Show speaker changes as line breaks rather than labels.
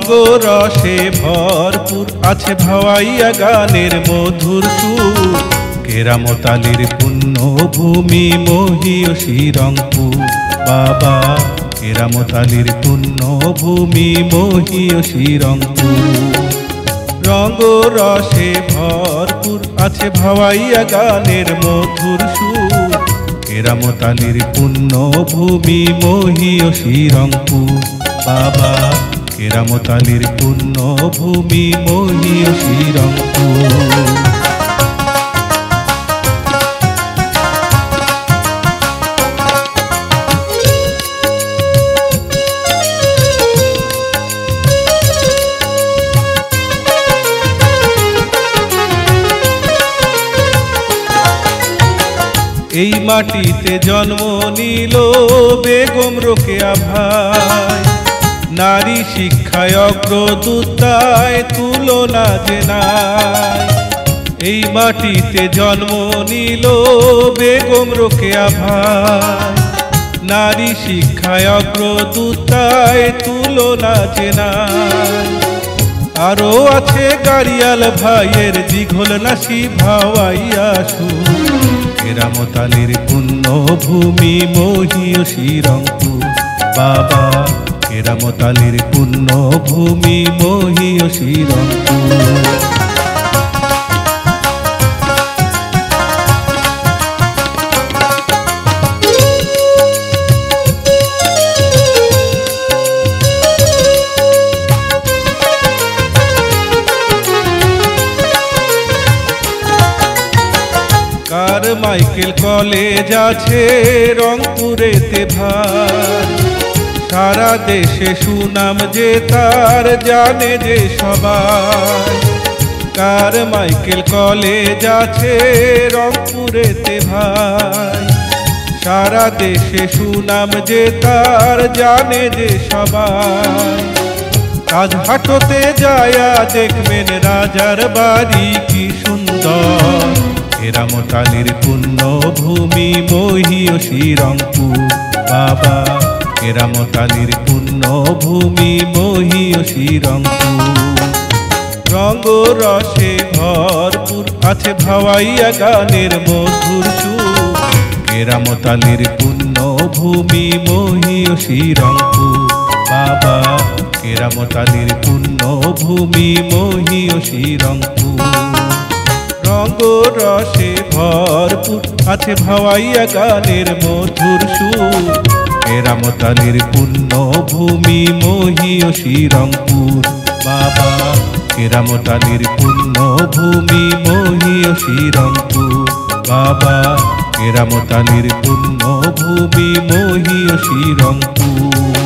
রঙ্গ রসে ভরপুর আছে ভাওয়াইয়া গানের মধুর সুর। কেরামতালির পুণ্যভূমি মহিয়সী রংপুর বাবা, কেরামতালির পুণ্যভূমি মহিয়সী রংপুর। রঙ্গ রসে ভরপুর আছে ভাওয়াইয়া গানের মধুর সুর। কেরামতালির পুণ্যভূমি মহিয়সী রংপুর বাবা, কেরামতালির পুণ্যভূমি মহিয়সী রংপুর। এই মাটিতে জন্ম নিল বেগম রোকেয়া ভাই, নারী শিক্ষায় অগ্রদূতায় তুলনা যে নাই। এই মাটিতে জন্ম নিল বেগম রোকেয়া ভাই, নারী শিক্ষায় অগ্রদূতায় তুলনা যে নাই। আরো আছে গাড়িয়াল ভাইয়ের দিঘল নাসি ভাওয়াইয়া সুর। কেরামতালির পুণ্যভূমি মহিয়সী রংপুর বাবা, কেরামতালির পুণ্যভূমি মহিয়সী রংপুর। কারমাইকেল কলেজ আছে রংপুরেতে ভাই, সারা দেশে সুনাম যে তার জানে যে সবাই। কারমাইকেল কলেজ আছে রংপুরেতে ভাই, সারা দেশে সুনাম যে তার জানে যে সবাই। আজ হাটতে যায়া দেখবেন রাজার বাড়ি কি সুন্দর। কেরামতালির পুণ্যভূমি মহিয়সী রংপুর বাবা, কেরামতালির পুণ্যভূমি মহিয়সী রংপুর। রঙ্গ রসে ভরপুর আছে ভাওয়াইয়া গানের মধুর সুর। কেরামতালির পুণ্যভূমি মহিয়সী রংপুর বাবা, কেরামতালির পুণ্যভূমি মহিয়সী রংপুর। রঙ্গ রসে ভরপুর আছে ভাওয়াইয়া গানের মধুর সুর। কেরামতালির পুণ্যভূমি মহিয়সী রংপুর বাবা, কেরামতালির পুণ্যভূমি মহিয়সী রংপুর বাবা, কেরামতালির পুণ্যভূমি মহিয়সী রংপুর।